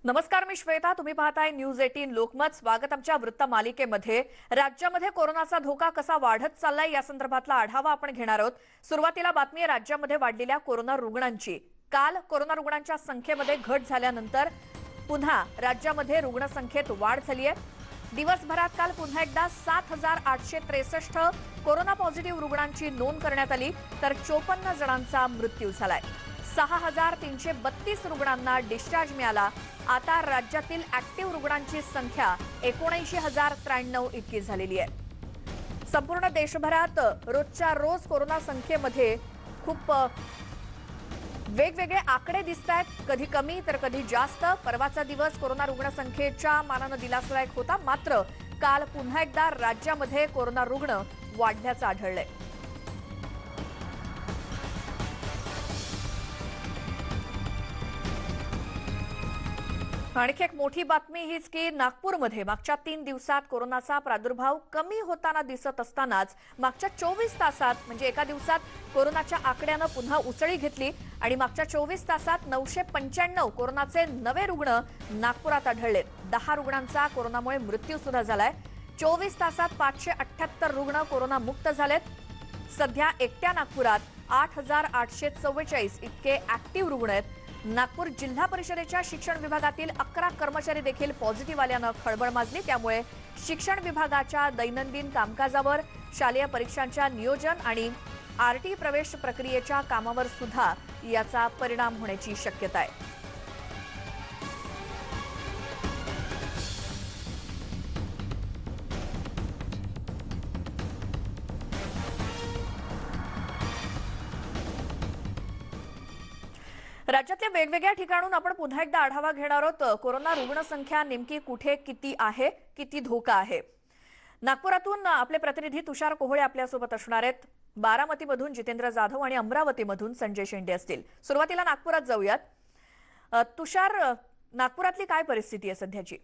नमस्कार, मी श्वेता. तुम्ही पाहताय न्यूज 18 लोकमत. स्वागत आमच्या वृत्त मालिकेमध्ये. राज्यामध्ये कोरोनाचा धोका कसा वाढत चाललाय या संदर्भातला आढावा आपण घेणार आहोत. सुरुवातीला बातमी आहे राज्यामध्ये वाढलेल्या कोरोना रुग्णांची. काल कोरोना रुग्णांच्या संख्येमध्ये घट झाल्यानंतर पुन्हा राज्यामध्ये रुग्णसंख्येत वाढ झाली आहे. दिवसभरात काल पुन्हा एकदा 7,863 कोरोना पॉझिटिव्ह रुग्णांची नोंद करण्यात आली, तर 54 जणांचा मृत्यू झालाय. 6,332 रुग्णांना डिस्चार्ज मिळाला. आता राज्यातील ऍक्टिव्ह रुग्णांची संख्या 79,093 इतकी झालेली आहे. संपूर्ण देशभरात रोजच्या रोज कोरोना संख्येमध्ये खूप वेगवेगळे आकडे दिसत आहेत. कधी कमी तर कधी जास्त. परवाचा दिवस कोरोना रुग्णसंख्येच्या मानानं दिलासादायक होता, मात्र काल पुन्हा एकदा राज्यामध्ये कोरोना रुग्ण वाढल्याचं आढळलंय. आणखी एक मोठी बातमी हीच की नागपूरमध्ये मागच्या 3 दिवसात कोरोनाचा प्रादुर्भाव कमी होताना दिसत असतानाच मागच्या 24 तासात म्हणजे एका दिवसात कोरोनाच्या आकड्यानं पुन्हा उसळी घेतली आणि मागच्या 24 तासात 995 कोरोनाचे नवे रुग्ण नागपुरात आढळले. 10 रुग्णांचा कोरोनामुळे मृत्यू सुद्धा झालाय. 24 तासात 578 रुग्ण कोरोनामुक्त झालेत. सध्या एकट्या नागपुरात 8,844 इतके ऍक्टिव्ह रुग्ण आहेत. नागपूर जिल्हा परिषदेच्या शिक्षण विभागातील 11 कर्मचारी देखील पॉझिटिव्ह आल्यानं खळबळ माजली. त्यामुळे शिक्षण विभागाच्या दैनंदिन कामकाजावर, शालेय परीक्षांच्या नियोजन आणि आरटी प्रवेश प्रक्रियेच्या कामावर सुद्धा याचा परिणाम होण्याची शक्यता आहे. राज्यातल्या वेगवेगळ्या ठिकाणून आपण पुन्हा एकदा आढावा घेणार आहोत. कोरोना रुग्णसंख्या नेमकी कुठे किती आहे, किती धोका आहे. नागपुरातून आपले प्रतिनिधी तुषार कोहळे आपल्यासोबत असणार आहेत. बारामतीमधून जितेंद्र जाधव आणि अमरावतीमधून संजय शेंडे असतील. सुरुवातीला नागपुरात जाऊयात. तुषार, नागपुरातली काय परिस्थिती आहे सध्याची?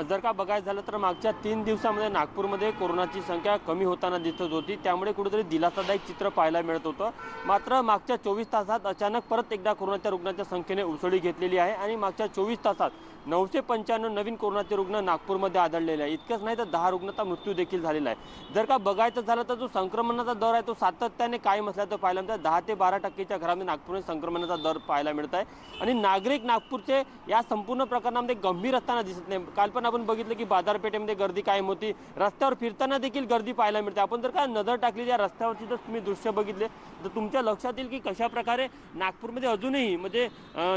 जर का बघायचं झालं तर मागच्या 3 दिवसांमध्ये नागपूरमध्ये कोरोनाची संख्या कमी होताना दिसत होती. त्यामुळे कुठेतरी दिलासादायक चित्र पाहायला मिळत होतं. मात्र मागच्या 24 तासात अचानक परत एकदा कोरोनाच्या रुग्णांच्या संख्येने उसळी घेतलेली आहे आणि मागच्या 24 तासात 995 नवीन कोरोनाचे रुग्ण नागपूरमध्ये आढळलेले आहे. इतकंच नाही तर 10 रुग्णांचा मृत्यू देखील झालेला आहे. जर का बघायचं झालं तर जो संक्रमणाचा दर आहे तो सातत्याने कायम असल्याचं पाहायला मिळतं. 10 ते 12% घरामध्ये नागपूरमध्ये संक्रमणाचा दर पाहायला मिळत आहे आणि नागरिक नागपूरचे या संपूर्ण प्रकरणामध्ये गंभीर असताना दिसत नाही. काल पण आपण बघितलं की बाजारपेठेमध्ये गर्दी कायम होती. रस्त्यावर फिरताना देखील गर्दी पाहायला मिळते. आपण जर का नजर टाकली या रस्त्यावरची जर तुम्ही दृश्य बघितले तर तुमच्या लक्षात येईल की कशा प्रकारे नागपूरमध्ये अजूनही म्हणजे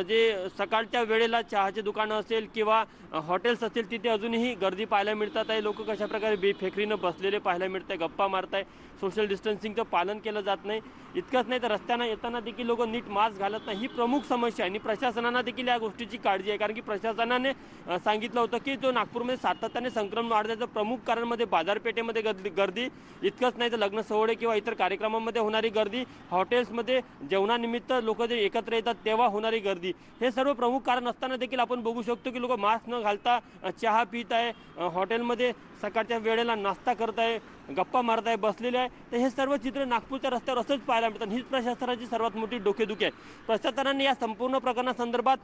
जे सकाळच्या वेळेला चहाचे दुकानं असेल किंवा हॉटेल्स असतील तिथे अजूनही गर्दी पाहायला मिळतात आहे. लोक कशा प्रकारे बेफिकिरीनं बसलेले पाहायला मिळत आहे, गप्पा मारताय, सोशल डिस्टन्सिंगचं पालन केलं जात नाही. इतकंच नाही तर रस्त्यानं येताना देखील लोक नीट मास्क घालत नाही. ही प्रमुख समस्या आहे आणि प्रशासनाला देखील या गोष्टीची काळजी आहे. कारण की प्रशासनाने सांगितलं होतं की जो नागपूरमध्ये सातत्याने संक्रमण वाढण्याचं प्रमुख कारण मध्ये बाजारपेठेमध्ये गर्दी, इतकंच नाही तर लग्न सोहळे किंवा इतर कार्यक्रमांमध्ये होणारी गर्दी, हॉटेल्समध्ये जेवणानिमित्त लोक जे एकत्र येतात तेव्हा होणारी गर्दी, हे सर्व प्रमुख कारण असताना देखील आपण बघू शकतो की लोक मास्क न घालता चहा पित आहे, हॉटेलमध्ये सकाळच्या वेळेला नाश्ता करत आहे, गप्पा मारत आहे, बसलेले आहे. तर हे सर्व चित्र नागपूरच्या रस्त्यावर असंच पाहायला मिळतात. हीच प्रशासनाची सर्वात मोठी डोकेदुखी आहे. प्रशासनाने या संपूर्ण प्रकरणासंदर्भात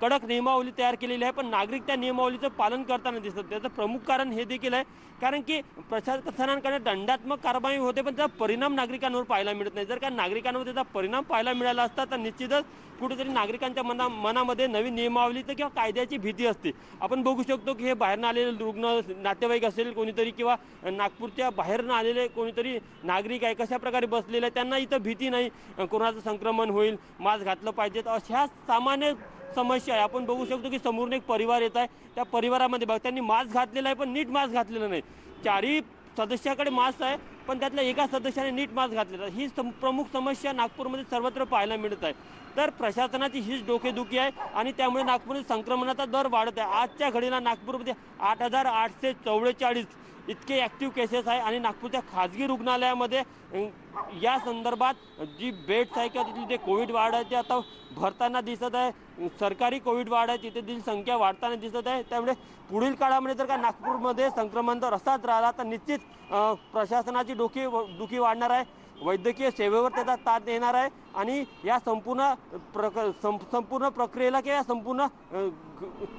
कडक नियमावली तयार केलेली आहे, पण नागरिक त्या नियमावलीचं पालन करताना दिसतात. त्याचं प्रमुख कारण हे देखील आहे कारण की प्रशासनाकडे दंडात्मक कारवाई होते पण त्याचा परिणाम नागरिकांवर पाहायला मिळत नाही. जर का नागरिकांवर त्याचा परिणाम पाहायला मिळाला असता तर निश्चितच कुठेतरी नागरिकांच्या मनामध्ये नवीन नियमावलीचं किंवा कायद्याची भीती असते. आपण बघू शकतो की हे बाहेरनं आलेले रुग्ण, नातेवाईक असेल कोणीतरी किंवा नागपूरच्या बाहेरनं आलेले कोणीतरी नागरिक आहे, कशा प्रकारे बसलेले आहे, त्यांना इथं भीती नाही कोरोनाचं संक्रमण होईल, मास्क घातलं पाहिजे. अशा सामान्य समस्या आहे. आपण बघू शकतो की समोरून एक परिवार येत आहे. त्या परिवारामध्ये बघ त्यांनी मास्क घातलेला आहे पण नीट मास्क घातलेलं नाही. 4ही सदस्याकडे मास्क आहे पण त्यातल्या एका सदस्याने नीट मास्क घातलेला. ही प्रमुख समस्या नागपूरमध्ये सर्वत्र पाहायला मिळत आहे. तर प्रशासनाची हीच डोकेदुखी आहे आणि त्यामुळे नागपूरमध्ये संक्रमणाचा दर वाढत आहे. आजच्या घडीला नागपूरमध्ये 8,844 इतके ॲक्टिव्ह केसेस आहे आणि नागपूरच्या खाजगी रुग्णालयामध्ये या संदर्भात जी बेड्स आहे किंवा तिथली जे कोविड वार्ड आहे ते आता भरताना दिसत आहे. सरकारी कोविड वार्ड आहे तिथे तिथली संख्या वाढताना दिसत आहे. त्यामुळे पुढील काळामध्ये जर का नागपूरमध्ये संक्रमण जर असाच राहिला तर निश्चित प्रशासनाची दुखी वाढणार आहे. वैद्यकीय सेवेवर त्याचा ताण येणार आहे आणि या संपूर्ण प्रक्रियेला किंवा या संपूर्ण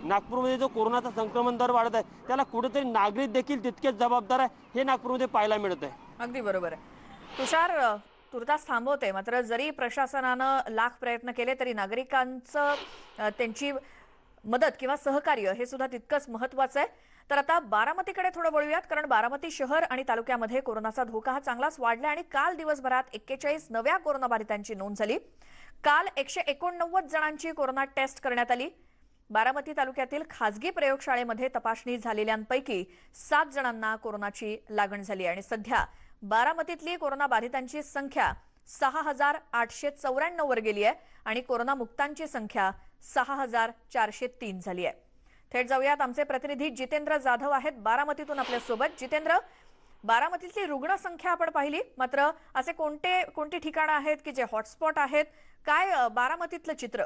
नागपूरमध्ये जो कोरोनाचा संक्रमण दर वाढत आहे त्याला कुठेतरी नागरिक देखील तितकेच जबाबदार आहे हे नागपूरमध्ये पाहायला मिळत आहे. अगदी बरोबर आहे. तुषार, तुर्तास थांबवते, मात्र जरी प्रशासनानं लाख प्रयत्न केले तरी नागरिकांचं त्यांची मदत किंवा सहकार्य हे सुद्धा तितकंच महत्त्वाचं आहे. तर आता बारामतीकडे थोडं वळूयात, कारण बारामती शहर आणि तालुक्यामध्ये कोरोनाचा धोका हा चांगलाच वाढला आणि काल दिवसभरात 41 नव्या कोरोनाबाधितांची नोंद झाली. काल 189 जणांची कोरोना टेस्ट करण्यात आली. बारामती तालुक्यातील खासगी प्रयोगशाळेमध्ये तपासणी झालेल्यांपैकी 7 जणांना कोरोनाची लागण झाली आणि सध्या बारामतीतली कोरोना बाधितांची संख्या 6,894 वर गेली आहे आणि कोरोना मुक्तांची संख्या 6,403 झाली आहे. थेट जाऊयात, आमचे प्रतिनिधी जितेंद्र जाधव आहेत बारामतीतून आपल्यासोबत. जितेंद्र, बारामतीतली रुग्णसंख्या आपण पाहिली, मात्र असे कोणती ठिकाणं आहेत की जे हॉटस्पॉट आहेत? काय बारामतीतलं चित्र?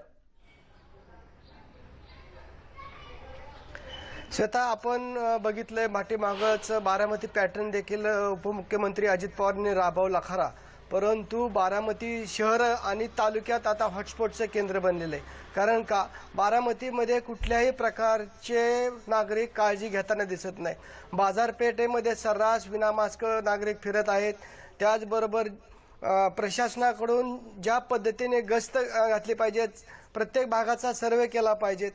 स्वतः आपण बघितलंय पाठीमागच बारामती पॅटर्न देखील उपमुख्यमंत्री अजित पवारांनी राबवला खरा, परंतु बारामती शहर आणि तालुक्यात आता हॉटस्पॉटचं केंद्र बनलेलं आहे. कारण का, बारामतीमध्ये कुठल्याही प्रकारचे नागरिक काळजी घेताना दिसत नाही. बाजारपेठेमध्ये सर्रास विनामास्क नागरिक फिरत आहेत. त्याचबरोबर प्रशासनाकडून ज्या पद्धतीने गस्त घातली पाहिजे, प्रत्येक भागाचा सर्वे केला पाहिजे,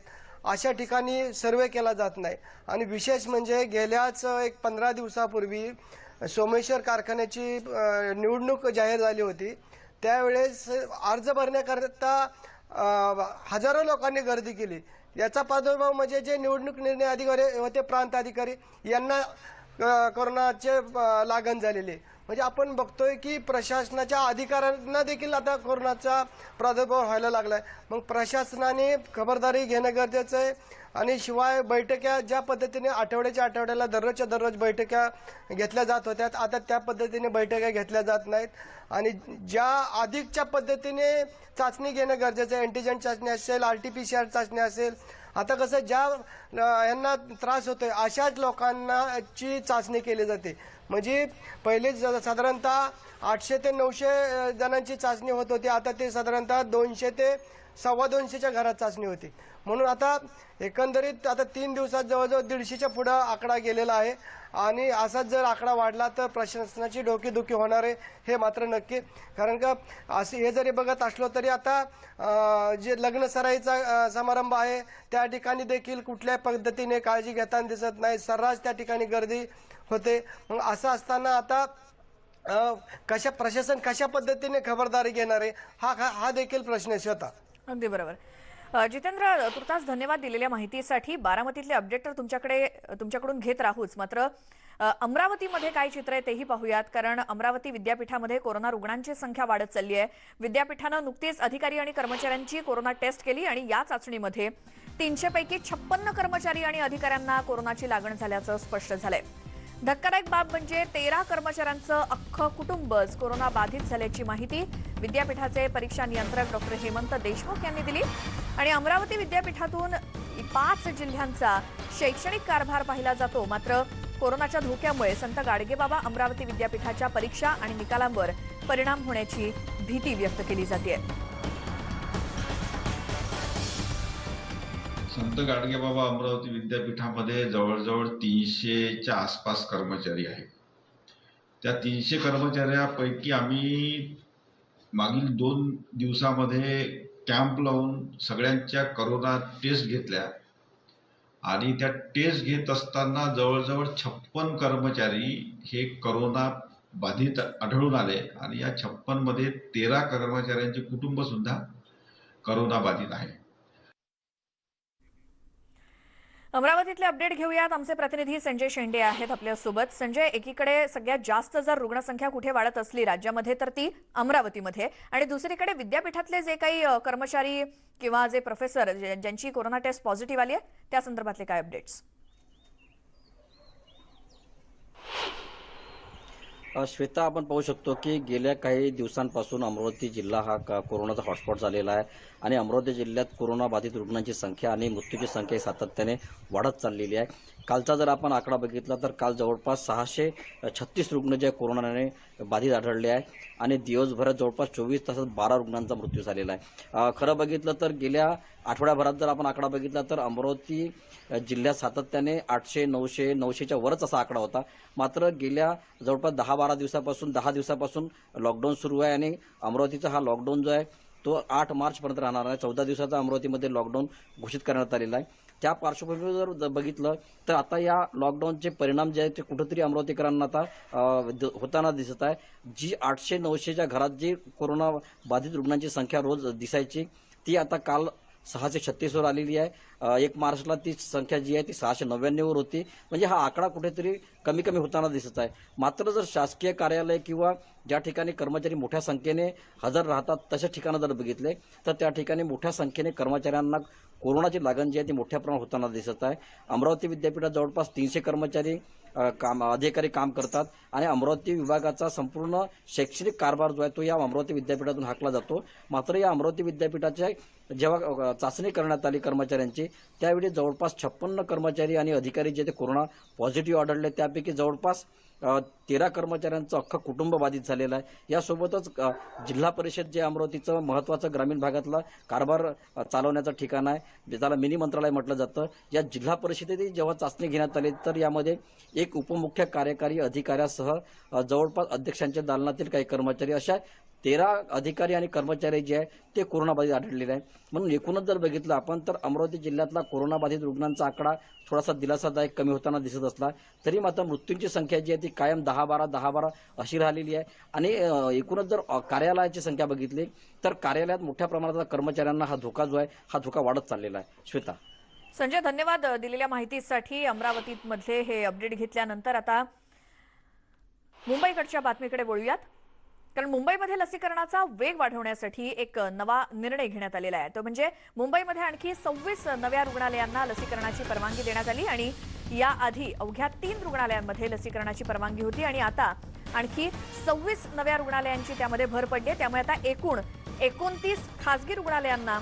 अशा ठिकाणी सर्वे केला जात नाही. आणि विशेष म्हणजे गेल्याच एक 15 दिवसापूर्वी सोमेश्वर कारखान्याची निवडणूक जाहीर झाली होती. त्यावेळेस अर्ज भरण्याकरता हजारो लोकांनी गर्दी केली. याचा प्रादुर्भाव म्हणजे जे निवडणूक निर्णय अधिकारी होते, प्रांत अधिकारी, यांना कोरोनाचे लागण झालेले. म्हणजे आपण बघतोय की प्रशासनाच्या अधिकाऱ्यांना देखील आता कोरोनाचा प्रादुर्भाव व्हायला लागलाय. मग प्रशासनाने खबरदारी घेणं गरजेचं आहे. आणि शिवाय बैठक्या ज्या पद्धतीने आठवड्याला दररोजच्या दररोज बैठक्या घेतल्या जात होत्या, आता त्या पद्धतीने बैठक्या घेतल्या जात नाहीत. आणि ज्या अधिकच्या पद्धतीने चाचणी घेणं गरजेचं आहे, अँटीजन चाचणी असेल, RT-PCR चाचणी असेल. आता कसं, ज्या यांना त्रास होतोय अशाच लोकांनाची चाचणी केली जाते. म्हणजे पहिले साधारणतः 800 ते 900 जणांची चाचणी होत होती, आता ते साधारणतः 200 ते 250च्या घरात चाचणी होती. म्हणून आता एकंदरीत आता 3 दिवसात जवळजवळ 150च्या पुढे आकडा गेलेला आहे. आणि असाच जर आकडा वाढला तर प्रशासनाची डोकेदुखी होणार आहे, हे मात्र नक्की. कारण का, असे हे जरी बघत असलो तरी आता जे लग्न सराईचा समारंभ आहे त्या ठिकाणी देखील कुठल्या पद्धतीने काळजी घेताना दिसत नाही, सर्रास त्या ठिकाणी गर्दी होते. मग असं असताना आता प्रशासन कशा पद्धतीने खबरदारी घेणार आहे, हा देखील प्रश्न आहे. स्वतः अगदी बरोबर. जितेंद्र, तुर्तास धन्यवाद दिलेल्या माहितीसाठी. बारामतीतले अपडेट तर तुमच्याकडून घेत राहूच, मात्र अमरावतीमध्ये काय चित्र आहे तेही पाहूयात, कारण अमरावती विद्यापीठामध्ये कोरोना रुग्णांची संख्या वाढत चालली आहे. विद्यापीठानं नुकतीच अधिकारी आणि कर्मचाऱ्यांची कोरोना टेस्ट केली आणि या चाचणीमध्ये 300 पैकी 56 कर्मचारी आणि अधिकाऱ्यांना कोरोनाची लागण झाल्याचं स्पष्ट झालंय. धक्कादायक बाब म्हणजे 13 कर्मचाऱ्यांचं अख्खं कुटुंबच कोरोना बाधित झाल्याची माहिती विद्यापीठाचे परीक्षा नियंत्रक डॉक्टर हेमंत देशमुख यांनी दिली. आणि अमरावती विद्यापीठातून 5 जिल्ह्यांचा शैक्षणिक कारभार पाहिला जातो, मात्र कोरोनाच्या धोक्यामुळे संत गाडगेबाबा अमरावती विद्यापीठाच्या परीक्षा आणि निकालांवर परिणाम होण्याची भीती व्यक्त केली जाते. संत गाडगेबाबा अमरावती विद्यापीठामध्ये जवळजवळ 300च्या आसपास कर्मचारी आहेत. त्या 300 कर्मचाऱ्यापैकी आम्ही मागील 2 दिवसामध्ये कॅम्प लावून सगळ्यांच्या कोरोना टेस्ट घेतल्या आणि त्या टेस्ट घेत असताना जवळजवळ 56 कर्मचारी हे कोरोना बाधित आढळून आले आणि या 56 मध्ये 13 कर्मचाऱ्यांचे कुटुंब सुद्धा कोरोना बाधित आहे. अमरावतीतले अपडेट घेऊयात. आमचे प्रतिनिधी संजय शेंडे आहेत आपल्यासोबत. संजय, एकीकडे सगळ्यात जास्त जर रुग्णसंख्या कुठे वाढत असली राज्यामध्ये तर ती अमरावतीमध्ये, आणि दुसरीकडे विद्यापीठातले जे काही कर्मचारी किंवा जे प्रोफेसर ज्यांची कोरोना टेस्ट पॉझिटिव्ह आली आहे त्या संदर्भातले काय अपडेट्स? श्वेता, आपण पाहू शकतो की गेल्या काही दिवसांपासून अमरावती जिल्हा हा कोरोनाचा हॉटस्पॉट झालेला आहे आणि अमरावती जिल्ह्यात कोरोना बाधित रुग्णांची संख्या आणि मृत्यूची संख्या ही सातत्याने वाढत चाललेली आहे. कालचा जर आपण आकडा बघितला तर काल जवळपास 636 रुग्ण जे कोरोनाने बाधित आढळले आहे आणि दिवसभरात जवळपास 24 तासात 12 रुग्णांचा मृत्यू झालेला आहे. खरं बघितलं तर गेल्या आठवड्याभरात जर आपण आकडा बघितला तर अमरावती जिल्ह्यात सातत्याने 800, 900, 900च्या वरच असा आकडा होता. मात्र गेल्या जवळपास 10 दिवसापासून लॉकडाऊन सुरू आहे आणि अमरावतीचा हा लॉकडाऊन जो आहे तो 8 मार्चपर्यंत राहणार आहे. 14 दिवसाचा अमरावतीमध्ये लॉकडाऊन घोषित करण्यात आलेला आहे. त्या पार्श्वभूमीवर जर बघितलं तर आता या लॉकडाऊनचे परिणाम जे आहेत ते कुठेतरी अमरावतीकरांना आता होताना दिसत आहे. जी 800, 900च्या घरात जी कोरोना बाधित रुग्णांची संख्या रोज दिसायची ती आता काल 636 वर आलेली आहे. 1 मार्चला ती संख्या जी आहे ती 699 वर होती. म्हणजे हा आकडा कुठेतरी कमी होताना दिसत आहे. मात्र जर शासकीय कार्यालय किंवा ज्या ठिकाणी कर्मचारी मोठ्या संख्येने हजर राहतात तशा ठिकाणं जर बघितले तर त्या ठिकाणी मोठ्या संख्येने कर्मचाऱ्यांना कोरोनाची लागण जी आहे ती मोठ्या प्रमाणात होताना दिसत आहे. अमरावती विद्यापीठात जवळपास 300 कर्मचारी अधिकारी काम करतात आणि अमरावती विभागाचा संपूर्ण शैक्षणिक कारभार जो आहे तो या अमरावती विद्यापीठातून हाकला जातो. मात्र या अमरावती विद्यापीठाच्या जेव्हा चाचणी करण्यात आली कर्मचाऱ्यांची त्यावेळी जवळपास 56 कर्मचारी आणि अधिकारी जे ते कोरोना पॉझिटिव्ह आढळले. त्यापैकी जवळपास 13 कर्मचाऱ्यांचं अख्खं कुटुंब बाधित झालेलं आहे. यासोबतच जिल्हा परिषद जे अमरावतीचं महत्त्वाचं ग्रामीण भागातला कारभार चालवण्याचं ठिकाण आहे ज्याला मिनी मंत्रालय म्हटलं जातं. या जिल्हा परिषदेची जेव्हा चाचणी घेण्यात आली तर यामध्ये एक उपमुख्य कार्यकारी अधिकाऱ्यासह जवळपास अध्यक्षांच्या दालनातील काही कर्मचारी अशा 13 अधिकारी आणि कर्मचारी जे आहे ते कोरोनाबाधित आढळलेले आहे. म्हणून एकूणच जर बघितलं आपण तर अमरावती जिल्ह्यातला कोरोनाबाधित रुग्णांचा आकडा थोडासा दिलासादायक कमी होताना दिसत असला तरी मात्र मृत्यूंची संख्या जी आहे ती कायम 10-12 अशी राहिलेली आहे. आणि एकूणच जर कार्यालयाची संख्या बघितली तर कार्यालयात मोठ्या प्रमाणात कर्मचाऱ्यांना हा धोका जो आहे हा धोका वाढत चाललेला आहे. श्वेता. संजय, धन्यवाद दिलेल्या माहितीसाठी. अमरावतीमधले हे अपडेट घेतल्यानंतर आता मुंबईकडच्या बातमीकडे वळूयात. कारण मुंबईमध्ये लसीकरणाचा वेग वाढवण्यासाठी एक नवा निर्णय घेण्यात आलेला आहे. तो म्हणजे मुंबईमध्ये आणखी 26 नव्या रुग्णालयांना लसीकरणाची परवानगी देण्यात आली आणि याआधी अवघ्या 3 रुग्णालयांमध्ये लसीकरणाची परवानगी होती आणि आता आणखी 26 नव्या रुग्णालयांची त्यामध्ये भर पडली. त्यामुळे आता एकूण 29 खासगी रुग्णालयांना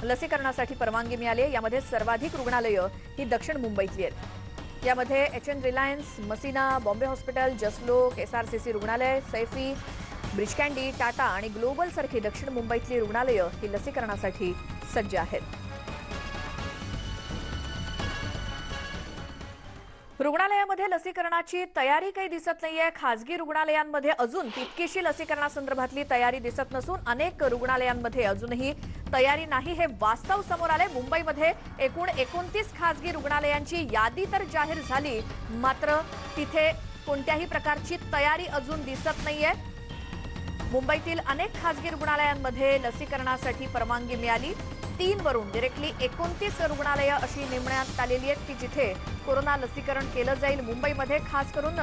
लसीकरणासाठी परवानगी मिळाली आहे. यामध्ये सर्वाधिक रुग्णालयं ही दक्षिण मुंबईतली आहेत. यामध्ये HN Reliance, Masina, Bombay hospital, Jaslok, SRCC रुग्णालय, सैफी, ब्रिज कँडी, टाटा आणि ग्लोबल सारखी दक्षिण मुंबईतली रुग्णालयं ही लसीकरणासाठी सज्ज आहेत. रुग्णालयामध्ये लसीकरणाची तयारी काही दिसत नाहीये. खासगी रुग्णालयांमध्ये अजून तितकीशी लसीकरणासंदर्भातली तयारी दिसत नसून अनेक रुग्णालयांमध्ये अजूनही तयारी नाही हे वास्तव समोर आले. मुंबईमध्ये एकूण 29 खासगी रुग्णालयांची यादी तर जाहीर झाली मात्र तिथे कोणत्याही प्रकारची तयारी अजून दिसत नाहीये. मुंबईतील अनेक खासगी रुग्णालयांमध्ये लसीकरणासाठी परवानगी मिळाली. 3 वरून डायरेक्टली 29 रुग्णालयं अशी नेमण्यात आलेली आहेत की जिथे कोरोना लसीकरण केलं जाईल. मुंबईमध्ये खास करून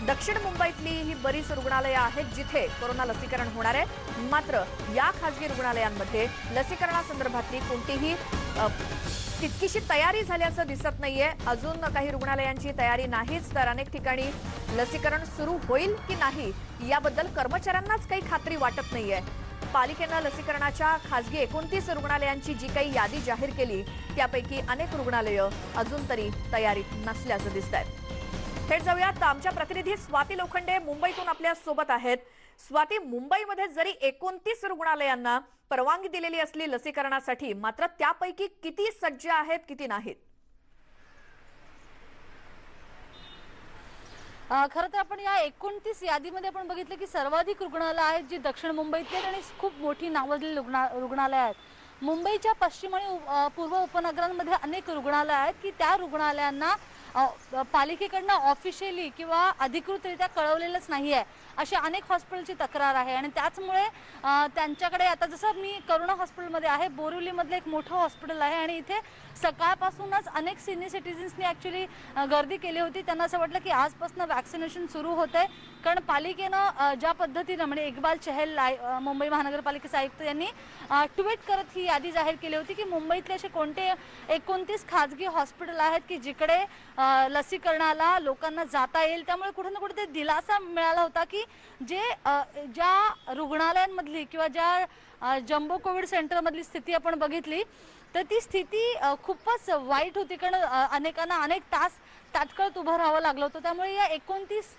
दक्षिण मुंबईतली ही बरीच रुग्णालयं आहेत जिथे कोरोना लसीकरण होणार आहे. मात्र या खासगी रुग्णालयांमध्ये लसीकरणासंदर्भातली कोणतीही तितकीशी तयारी झाल्याचं दिसत नाहीये. अजून काही रुग्णालयांची तयारी नाहीच तर अनेक ठिकाणी लसीकरण सुरू होईल की नाही याबद्दल कर्मचाऱ्यांनाच काही खात्री वाटत नाहीये. पालिकेनं लसीकरणाच्या खासगी 29 रुग्णालयांची जी काही यादी जाहीर केली त्यापैकी अनेक रुग्णालयं अजून तरी तयारीत नसल्याचं दिसतंय. थेट जाऊयात, आमच्या प्रतिनिधी स्वाती लोखंडे मुंबईतून आपल्या सोबत आहेत. स्वाती, मुंबईमध्ये जरी 29 रुग्णालयांना परवानगी दिलेली असली लसीकरणासाठी मात्र त्यापैकी किती सज्ज आहेत किती नाहीत? खरं तर आपण या 29 यादीमध्ये आपण बघितलं की सर्वाधिक रुग्णालय आहेत जी दक्षिण मुंबईतली आहेत आणि खूप मोठी नावाजलेली रुग्णालय आहेत. मुंबईच्या पश्चिम आणि पूर्व उपनगरांमध्ये अनेक रुग्णालय आहेत की त्या रुग्णालयांना पालिकेकडनं ऑफिशियली किंवा अधिकृतरित्या कळवलेलंच नाही आहे अशी अनेक हॉस्पिटलची तक्रार आहे. आणि त्याचमुळे त्यांच्याकडे आता जसं मी करुणा हॉस्पिटलमध्ये आहे, बोरिवलीमधलं एक मोठं हॉस्पिटल आहे आणि इथे सकाळपासूनच अनेक सिनियर सिटीजन्सनी ॲक्च्युली गर्दी केली होती. त्यांना असं वाटलं की आजपासून वॅक्सिनेशन सुरू होतंय कारण पालिकेनं ज्या पद्धतीनं म्हणजे इक्बाल चहल मुंबई महानगरपालिकेचे आयुक्त यांनी ट्विट करत ही यादी जाहीर केली होती की मुंबईतले असे कोणते 29 खाजगी हॉस्पिटल आहेत की जिकडे लसीकरणाला लोकांना जाता येईल, त्यामुळे कुठे ना कुठे दिलासा मिळाला होता की ज्या रुग्णालयांमधली किंवा ज्या जम्बो कोविड सेंटरमधली स्थिती आपण बघितली तर ती स्थिती खूपच वाईट होती, कारण अनेकांना अनेक तास तात्काळ उभं राहावं लागलं होतं. त्यामुळे या 29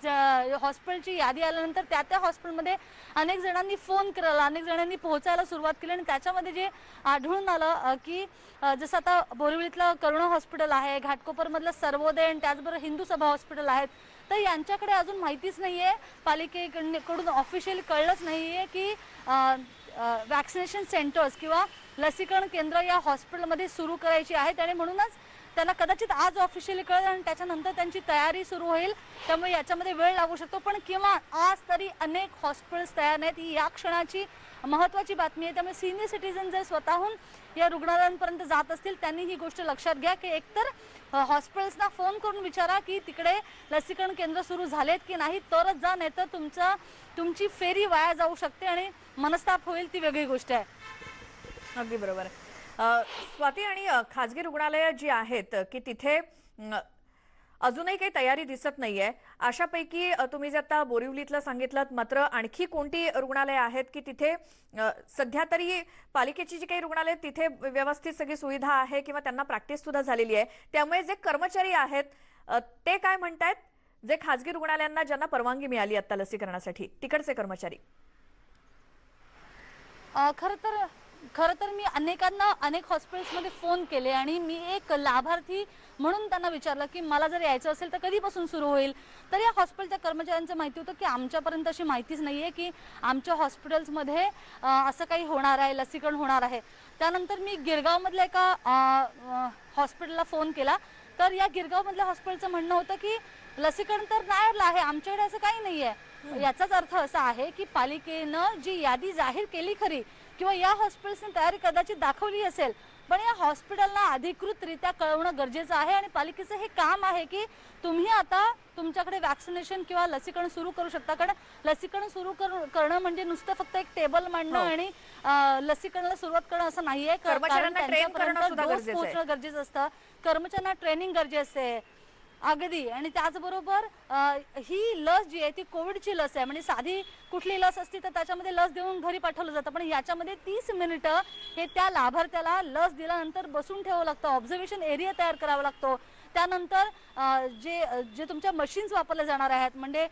हॉस्पिटलची यादी आल्यानंतर त्या हॉस्पिटलमध्ये अनेक जणांनी फोन केला, अनेक जणांनी पोहोचायला सुरुवात केली आणि त्याच्यामध्ये जे आढळून आलं की जसं आता बोरिवलीतलं करुणा हॉस्पिटल आहे, घाटकोपरमधलं सर्वोदय आणि त्याचबरोबर हिंदू सभा हॉस्पिटल आहेत, तर यांच्याकडे अजून माहितीच नाहीये, पालिकेकडून ऑफिशियल कळलंच नाहीये की वॅक्सिनेशन सेंटर्स किंवा लसीकरण केंद्र या हॉस्पिटलमध्ये सुरू करायची आहेत आणि म्हणूनच त्यांना कदाचित आज ऑफिशियली कळेल आणि त्याच्यानंतर त्यांची तयारी सुरू होईल. त्यामुळे याच्यामध्ये वेळ लागू शकतो, पण किंवा आज तरी अनेक हॉस्पिटल्स तयार नाहीत, ही या क्षणाची महत्त्वाची बातमी आहे. त्यामुळे सिनियर सिटीजन जर स्वतःहून या रुग्णालयांपर्यंत जात असतील त्यांनी ही गोष्ट लक्षात घ्या की एकतर हॉस्पिटल्सना फोन करून विचारा की तिकडे लसीकरण केंद्र सुरू झालेत की नाही, तरच जा, नाही तर तुमची फेरी वाया जाऊ शकते आणि मनस्ताप होईल, ती वेगळी गोष्ट आहे. अगदी बरोबर. स्वाती, आणि खाजगी रुग्णालय जी आहेत की तिथे अजूनही काही तयारी दिसत नाहीये, अशापैकी तुम्ही जे आता बोरिवलीतलं सांगितलं, मात्र आणखी कोणती रुग्णालय आहेत की तिथे सध्या तरी पालिकेची जी काही रुग्णालय तिथे व्यवस्थित सगळी सुविधा आहे किंवा त्यांना प्रॅक्टिस सुद्धा झालेली आहे, त्यामुळे जे कर्मचारी आहेत ते काय म्हणतायत, जे खाजगी रुग्णालयांना ज्यांना परवानगी मिळाली आता लसीकरणासाठी तिकडचे कर्मचारी? खरं तर मी अनेक हॉस्पिटल्समध्ये फोन केले आणि मी एक लाभार्थी म्हणून त्यांना विचारलं की मला जर यायचं असेल तर कधीपासून सुरू होईल, तर या हॉस्पिटलच्या कर्मचाऱ्यांचं माहिती होतं की आमच्यापर्यंत अशी माहितीच नाहीये की आमच्या हॉस्पिटल्समध्ये असं काही होणार आहे, लसीकरण होणार आहे. त्यानंतर मी गिरगावमधल्या एका हॉस्पिटलला फोन केला, तर या गिरगावमधल्या हॉस्पिटलचं म्हणणं होतं की लसीकरण तर नाही आहे, आमच्याकडे असं काही नाहीये. याचाच अर्थ असा आहे की पालिकेनं जी यादी जाहीर केली खरी किंवा या हॉस्पिटल्सने तयारी कदाचित दाखवली असेल, पण या हॉस्पिटलला अधिकृतरित्या कळवणं गरजेचं आहे आणि पालिकेचं हे काम आहे की तुम्ही आता तुमच्याकडे वॅक्सिनेशन किंवा लसीकरण सुरू करू शकता. कारण लसीकरण सुरू करणं म्हणजे नुसतं फक्त एक टेबल मांडणं आणि लसीकरणाला सुरुवात करणं असं नाहीये. कर्मचाऱ्यांना ट्रेन करणं सुद्धा गरजेचं आहे. गरजेचं असतं, कर्मचाऱ्यांना ट्रेनिंग गरजेचं आहे. अगदी. आणि त्याचबरोबर ही लस जी आहे ती कोविडची लस आहे, म्हणजे साधी कुठली लस असती तर त्याच्यामध्ये लस देऊन घरी पाठवलं जातं, पण याच्यामध्ये 30 मिनिटं हे त्या लाभार्थ्याला लस दिल्यानंतर बसून ठेवावं लागतं, ऑब्झर्वेशन एरिया तयार करावा लागतो. त्यानंतर जे तुमच्या मशीन्स वापरले जाणार आहेत, म्हणजे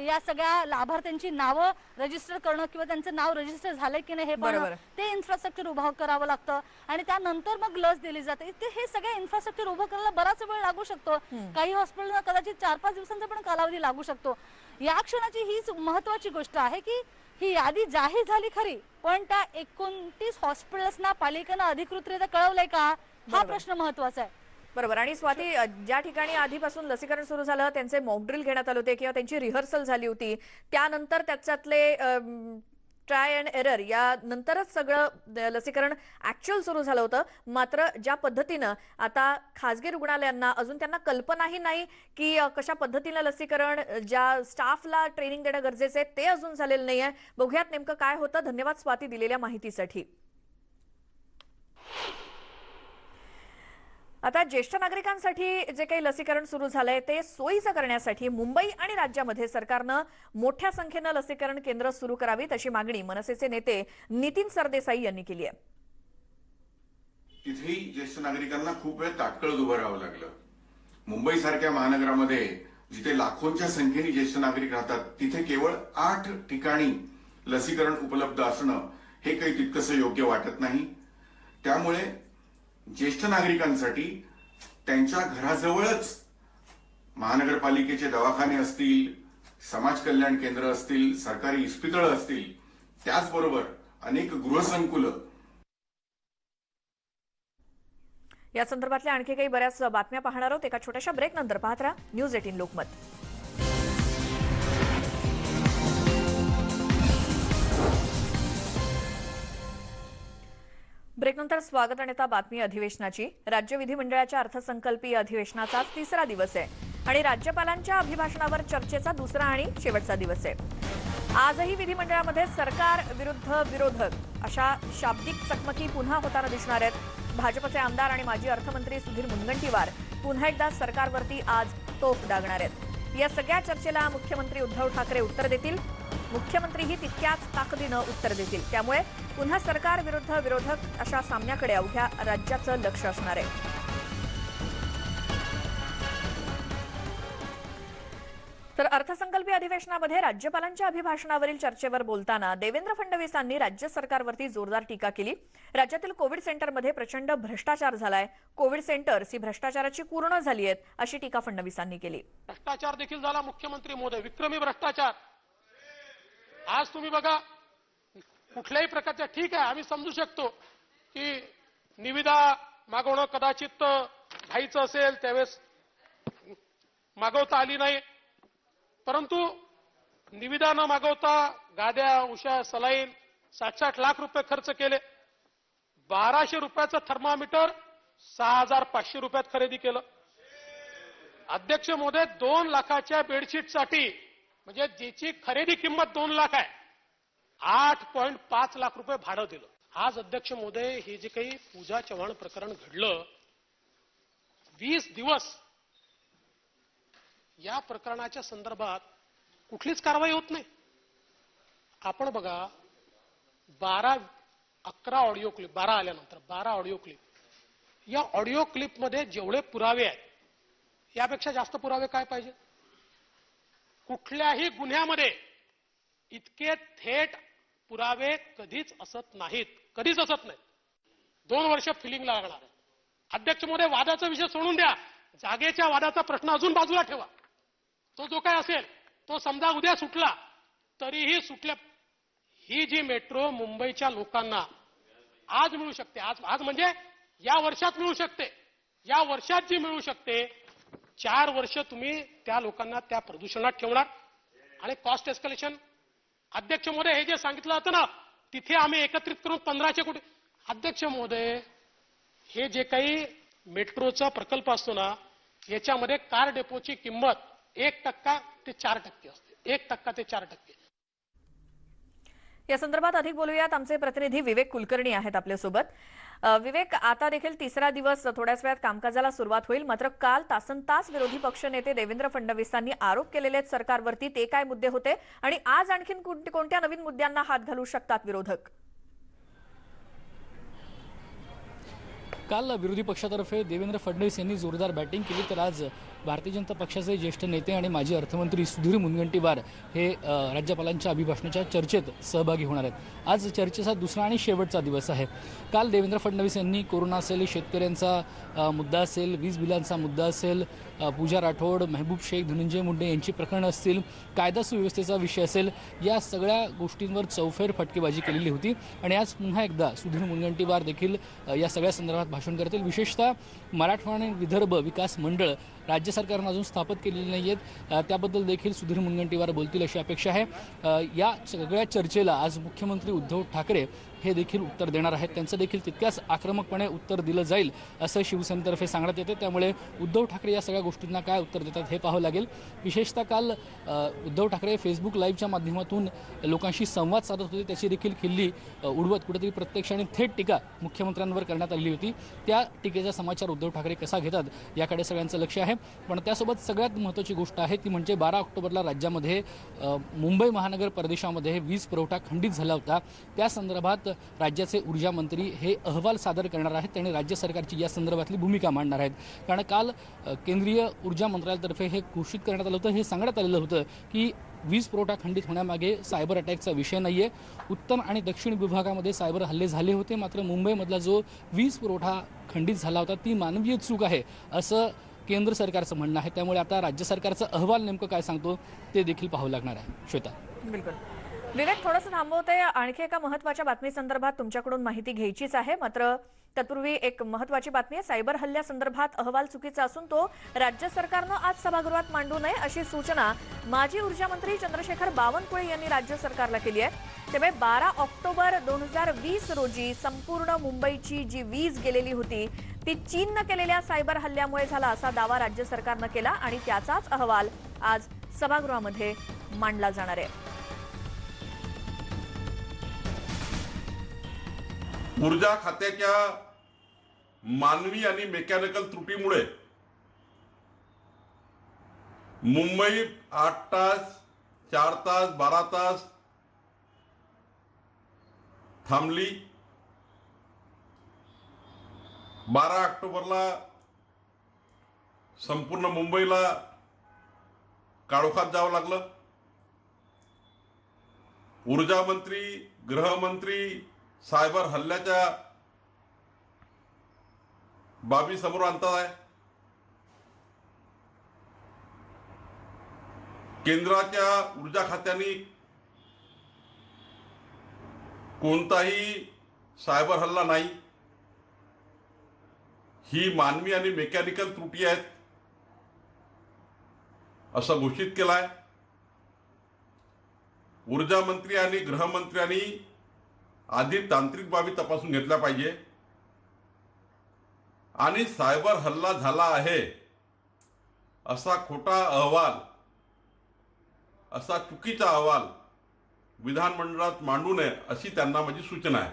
या सगळ्या लाभार्थ्यांची नावं रजिस्टर करणं किंवा त्यांचं नाव रजिस्टर झालंय की नाही हे पण ते इन्फ्रास्ट्रक्चर उभं करावं लागतं आणि त्यानंतर मग लस दिली जाते. हे सगळं इन्फ्रास्ट्रक्चर उभं करायला बराच वेळ लागू शकतो. काही हॉस्पिटलला कदाचित 4-5 दिवसांचा पण कालावधी लागू शकतो. या क्षणाची हीच महत्वाची गोष्ट आहे की ही यादी जाहीर झाली खरी, पण त्या 29 हॉस्पिटल्सना पालिकेनं अधिकृतरित्या कळवलंय का, हा प्रश्न महत्वाचा आहे. बरोबर. आणि स्वाती, ज्या ठिकाणी आधीपासून लसीकरण सुरू झालं त्यांचे मॉकड्रिल घेण्यात आले होते किंवा त्यांची रिहर्सल झाली होती, त्यानंतर त्याच्यातले ट्राय अँड एरर या नंतरच सगळं लसीकरण ऍक्च्युअल सुरू झालं होतं. मात्र ज्या पद्धतीनं आता खाजगी रुग्णालयांना अजून त्यांना कल्पनाही नाही की कशा पद्धतीनं लसीकरण, ज्या स्टाफला ट्रेनिंग देणं गरजेचं आहे ते अजून झालेलं नाहीये. बघूयात नेमकं काय होतं. धन्यवाद स्वाती दिलेल्या माहितीसाठी. आता ज्येष्ठ नागरिकांसाठी जे काही लसीकरण सुरू झालंय ते सोयीचं करण्यासाठी मुंबई आणि राज्यामध्ये सरकारनं मोठ्या संख्येनं लसीकरण केंद्र सुरू करावीत अशी मागणी मनसेचे नेते नितीन सरदेसाई यांनी केली आहे. तिथेही ज्येष्ठ नागरिकांना खूप वेळ ताटकळत उभं राहावं लागलं. मुंबईसारख्या महानगरामध्ये जिथे लाखोंच्या संख्येने ज्येष्ठ नागरिक राहतात तिथे केवळ 8 ठिकाणी लसीकरण उपलब्ध असणं हे काही तितकंसं योग्य वाटत नाही. त्यामुळे ज्येष्ठ नागरिकांसाठी त्यांच्या घराजवळच महानगरपालिकेचे दवाखाने असतील, समाज कल्याण केंद्र असतील, सरकारी इस्पितळं असतील, त्याचबरोबर अनेक गृहसंकुलं. या संदर्भातल्या आणखी काही बऱ्याच बातम्या पाहणार आहोत एका छोट्याशा ब्रेक नंतर. पाहत राहा न्यूज 18 लोकमत. ब्रेकनंतर स्वागत आणि आता बातमी अधिवेशनाची. राज्य विधिमंडळाच्या अर्थसंकल्पीय अधिवेशनाचा 3रा दिवस आहे आणि राज्यपालांच्या अभिभाषणावर चर्चेचा 2रा आणि शेवटचा दिवस आहे. आजही विधिमंडळामध्ये सरकार विरुद्ध विरोधक अशा शाब्दिक चकमकी पुन्हा होताना दिसणार आहेत. भाजपचे आमदार आणि माजी अर्थमंत्री सुधीर मुनगंटीवार पुन्हा एकदा सरकारवरती आज तोफ डागणार आहेत. या सगळ्या चर्चेला मुख्यमंत्री उद्धव ठाकरे उत्तर देतील. मुख्यमंत्रीही तितक्याच ताकदीनं उत्तर देतील. त्यामुळे पुन्हा सरकार विरुद्ध विरोधक अशा सामन्याकडे अवघ्या राज्याचं लक्ष असणार आहे. तर अर्थसंकल्पीय अधिवेशनामध्ये राज्यपालांच्या अभिभाषणावरील चर्चेवर बोलताना देवेंद्र फडणवीसांनी राज्य सरकारवरती जोरदार टीका केली. राज्यातील कोविड सेंटरमध्ये प्रचंड भ्रष्टाचार झालाय. कोविड सेंटर्स ही भ्रष्टाचाराची पूर्ण झाली आहेत अशी टीका फडणवीसांनी केली. भ्रष्टाचार देखील झाला मुख्यमंत्री महोदय, विक्रमी भ्रष्टाचार. आज तुम्ही बघा कुठल्याही प्रकारच्या, ठीक आहे आम्ही समजू शकतो की निविदा मागवणं कदाचित घाईचं असेल, त्यावेळेस मागवता आली नाही, परंतु निविदा न मागवता गाद्या, उषा, सलाईन 60-60 लाख रुपये खर्च केले. 1200 रुपयाचं थर्मामीटर 6500 रुपयात खरेदी केलं. अध्यक्ष महोदय 2 लाखाच्या बेडशीटसाठी, म्हणजे ज्याची खरेदी किंमत 2 लाख आहे, 8.5 लाख रुपये भाडं दिलं. आज अध्यक्ष महोदय हे जे काही पूजा चव्हाण प्रकरण घडलं, 20 दिवस या प्रकरणाच्या संदर्भात कुठलीच कारवाई होत नाही. आपण बघा 11 ऑडिओ क्लिप, 12 आल्यानंतर 12 ऑडिओ क्लिप, या ऑडिओ क्लिपमध्ये जेवढे पुरावे आहेत यापेक्षा जास्त पुरावे काय पाहिजे? कुठल्याही गुन्ह्यामध्ये इतके थेट पुरावे कधीच असत नाहीत, कधीच असत नाहीत. 2 वर्ष फिलिंग लागणार आहे. अध्यक्ष महोदय वादाचा विषय सोडून द्या, जागेच्या वादाचा प्रश्न अजून बाजूला ठेवा. तो जो काय असेल तो समजा उद्या सुटला तरीही सुटल्या, ही जी मेट्रो मुंबईच्या लोकांना आज मिळू शकते, आज म्हणजे या वर्षात मिळू शकते, या वर्षात जी मिळू शकते, 4 वर्ष तुम्ही त्या लोकांना त्या प्रदूषणात ठेवणार. आणि कॉस्ट एस्केलेशन, अध्यक्ष महोदय हे जे सांगितलं होतं ना, तिथे आम्ही एकत्रित करून 1500 कोटी. अध्यक्ष महोदय हे जे काही मेट्रोचा प्रकल्प असतो ना, याच्यामध्ये कार डेपोची किंमत 1% ते 4% असते, 1% ते 4%. या संदर्भात अधिक बोलूयात. आमचे प्रतिनिधी विवेक कुलकर्णी आहेत आपल्यासोबत. विवेक, आता देखील तिसरा दिवस थोड्याच वेळात कामकाजाला सुरुवात होईल, मात्र काल तासनतास विरोधी पक्षनेते देवेंद्र फडणवीसांनी आरोप केलेले आहेत सरकारवरती. ते काय मुद्दे होते आणि आज आणखीन कोणत्या नवीन मुद्द्यांना हात घालू शकतात विरोधक? काल विरोधी पक्षातर्फे देवेंद्र फडणवीस यांनी जोरदार बॅटिंग केली, तर आज भारतीय जनता पक्षाचे ज्येष्ठ नेते आणि माजी अर्थमंत्री सुधीर मुनगंटीवार हे राज्यपालांच्या अभिभाषणाच्या चर्चेत सहभागी होणार आहेत. आज चर्चेचा दुसरा आणि शेवटचा दिवस आहे. काल देवेंद्र फडणवीस यांनी कोरोना असेल, शेतकऱ्यांचा मुद्दा असेल, वीज बिलांचा मुद्दा असेल, पूजा राठोड, महबूब शेख, धनंजय मुंडे यांची प्रकरणं असतील, कायदा सुव्यवस्थेचा विषय असेल, या सगळ्या गोष्टींवर चौफेर फटकेबाजी केलेली होती. आणि आज पुन्हा एकदा सुधीर मुनगंटीवार देखील या सगळ्या संदर्भात भाषण करतील. विशेषतः मराठवाडा आणि विदर्भ विकास मंडळ राज्य सरकारनं अजून स्थापित केलेली नाही आहेत, त्याबद्दल देखील सुधीर मुनगंटीवार बोलतील अशी अपेक्षा आहे. या सगळ्या चर्चेला आज मुख्यमंत्री उद्धव ठाकरे हे देखील उत्तर देणार आहेत. त्यांचं देखील तितक्याच आक्रमकपणे उत्तर दिलं जाईल असं शिवसेनेतर्फे सांगण्यात येते. त्यामुळे उद्धव ठाकरे या सगळ्या गोष्टींना काय उत्तर देतात हे पाहावं लागेल. विशेषतः काल उद्धव ठाकरे फेसबुक लाईव्हच्या माध्यमातून लोकांशी संवाद साधत होते, त्याची देखील खिल्ली उडवत कुठेतरी प्रत्यक्ष आणि थेट टीका मुख्यमंत्र्यांवर करण्यात आली होती. त्या टीकेचा समाचार उद्धव ठाकरे कसा घेतात याकडे सगळ्यांचं लक्ष आहे. पण त्यासोबत सगळ्यात महत्त्वाची गोष्ट आहे ती म्हणजे 12 ऑक्टोबरला राज्यामध्ये मुंबई महानगर प्रदेशामध्ये वीज पुरवठा खंडित झाला होता. त्या संदर्भात राज्याचे ऊर्जा मंत्री हे अहवाल सादर करणार आहेत. त्यांनी राज्य सरकारची या संदर्भातली भूमिका मांडणार आहेत. कारण काल केंद्रीय ऊर्जा मंत्रालयातर्फे हे घोषित करण्यात आलं होतं, हे सांगण्यात आलेलं होतं की वीज पुरवठा खंडित होण्यामागे सायबर अटॅकचा विषय नाही आहे. उत्तर आणि दक्षिण विभागामध्ये सायबर हल्ले झाले होते, मात्र मुंबईमधला जो वीज पुरवठा खंडित झाला होता ती मानवीय चूक आहे असं केंद्र सरकारचं म्हणणं आहे. त्यामुळे आता राज्य सरकारचा अहवाल नेमकं काय सांगतो ते देखील पाहावं लागणार आहे. श्वेता. बिलकुल विवेक, थोडंसं थांबवते. आणखी एका महत्त्वाच्या बातमी संदर्भात तुमच्याकडून माहिती घ्यायचीच आहे, मात्र तत्पूर्वी एक महत्त्वाची बातमी आहे. सायबर हल्ल्यासंदर्भात अहवाल चुकीचा असून तो राज्य सरकारनं आज सभागृहात मांडू नये अशी सूचना माजी ऊर्जा मंत्री चंद्रशेखर बावनकुळे यांनी राज्य सरकारला केली आहे. त्यामुळे 12 ऑक्टोबर 2020 रोजी संपूर्ण मुंबईची जी वीज गेलेली होती ती चीननं केलेल्या सायबर हल्ल्यामुळे झाला असा दावा राज्य सरकारनं केला आणि त्याचाच अहवाल आज सभागृहामध्ये मांडला जाणार आहे. ऊर्जा खात्याच्या मानवी आणि मेकॅनिकल त्रुटीमुळे मुंबई 8 तास 4 तास 12 तास थांबली. 12 ऑक्टोबरला संपूर्ण मुंबईला काळोखात जावं लागलं. ऊर्जा मंत्री, गृहमंत्री सायबर हल्ल्याच्या बाबी समोर आणतात आहे. केंद्राच्या ऊर्जा खात्याने कोणताही सायबर हल्ला नाही, ही मानवी आणि मेकॅनिकल त्रुटी आहेत असं घोषित केलं आहे. ऊर्जा मंत्री आणि गृहमंत्र्यांनी आधी तांत्रिक बाबी तपासून घेतल्या पाहिजे आणि सायबर हल्ला झाला आहे असा खोटा अहवाल, असा चुकीचा अहवाल विधानमंडळात मांडू नये अशी त्यांना माझी सूचना आहे.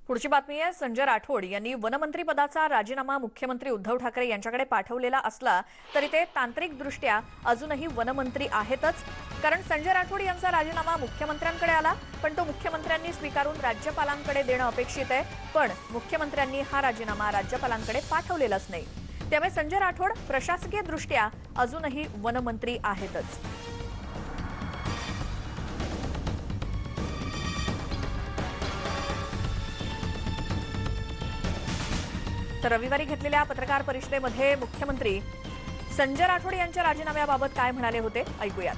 पुढची बातमी आहे. संजय राठोड यांनी वनमंत्री पदाचा राजीनामा मुख्यमंत्री उद्धव ठाकरे यांच्याकडे पाठवलेला असला तरी ते तांत्रिकदृष्ट्या अजूनही वनमंत्री आहेतच. कारण संजय राठोड यांचा राजीनामा मुख्यमंत्र्यांकडे आला, पण तो मुख्यमंत्र्यांनी स्वीकारून राज्यपालांकडे देणं अपेक्षित आहे. पण मुख्यमंत्र्यांनी हा राजीनामा राज्यपालांकडे पाठवलेलाच नाही. त्यामुळे संजय राठोड प्रशासकीयदृष्ट्या अजूनही वनमंत्री आहेतच. तर रविवारी घेतलेल्या पत्रकार परिषदेमध्ये मुख्यमंत्री संजय राठोड यांच्या राजीनाम्याबाबत काय म्हणाले होते ऐकूयात.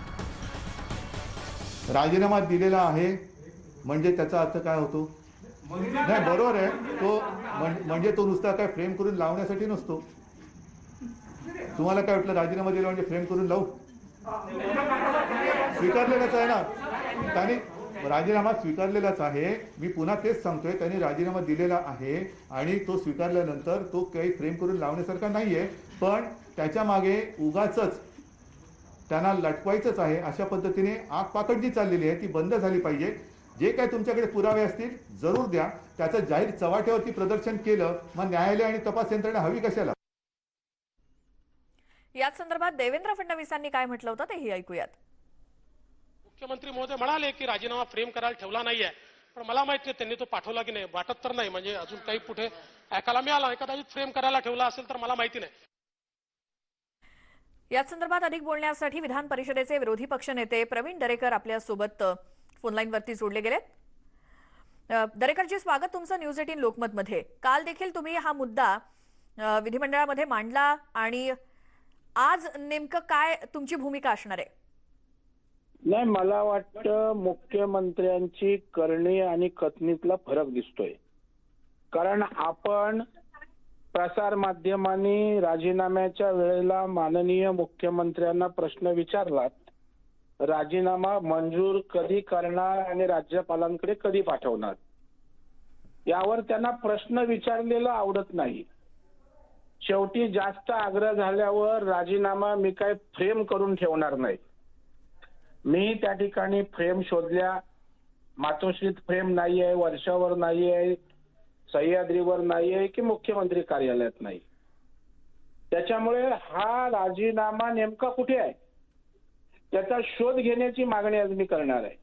राजीनामा दिलेला आहे म्हणजे त्याचा अर्थ काय होतो? नाही, बरोबर आहे. तो म्हणजे तो नुसता काय फ्रेम करून लावण्यासाठी नसतो. तुम्हाला काय वाटलं राजीनामा दिला म्हणजे फ्रेम करून लावू? स्वीकारलेलाच आहे ना त्याने, राजीनामा स्वीकारलेलाच आहे. मी पुन्हा तेच सांगतोय, त्यांनी राजीनामा दिलेला आहे आणि तो स्वीकारल्यानंतर तो काही फ्रेम करून लावण्यासारखा नाहीये. पण त्याच्या मागे उगाचच त्यांना लटकवायचंच आहे. अशा पद्धतीने आगपाखड जी चाललेली आहे ती बंद झाली पाहिजे. जे काय तुमच्याकडे पुरावे असतील जरूर द्या. त्याचं जाहीर चव्हाट्यावरती प्रदर्शन केलं मग न्यायालय आणि तपास यंत्रणा हवी कशाला? याच संदर्भात देवेंद्र फडणवीसांनी काय म्हटलं होतं तेही ऐकूयात. मुख्यमंत्री महोदय म्हणाले की राजीनामा फ्रेम करायला ठेवला नाहीये, पण मला माहित नाही त्यांनी तो पाठवला की नाही. वाटत तर नाही, म्हणजे अजून काही कुठे ऐकायला मिळाला. कदाचित फ्रेम करायला ठेवला असेल तर मला माहिती नाही. याच संदर्भात अधिक बोलण्यासाठी विधान परिषदेचे विरोधी पक्षनेते प्रवीण दरेकर आपल्यासोबत फोनलाईनवरती जोडले गेलेत. दरेकरजी, स्वागत तुमचं न्यूज 18 लोकमतमध्ये. काल देखील तुम्ही हा मुद्दा विधिमंडळामध्ये मांडला आणि आज नेमकं काय तुमची भूमिका असणार आहे? नाही, मला वाटतं मुख्यमंत्र्यांची करणी आणि कथनीतला फरक दिसतोय. कारण आपण प्रसार माध्यमांनी राजीनाम्याच्या वेळेला माननीय मुख्यमंत्र्यांना प्रश्न विचारलात, राजीनामा मंजूर कधी करणार आणि राज्यपालांकडे कधी पाठवणार, यावर त्यांना प्रश्न विचारलेला आवडत नाही. शेवटी जास्त आग्रह झाल्यावर राजीनामा मी काय फ्रेम करून ठेवणार नाही. मी त्या ठिकाणी फ्रेम शोधल्या. मातोश्रीत फ्रेम नाहीये, वर्षावर नाहीये, सह्याद्रीवर नाहीये की मुख्यमंत्री कार्यालयात नाही. त्याच्यामुळे हा राजीनामा नेमका कुठे आहे त्याचा शोध घेण्याची मागणी आज मी करणार आहे.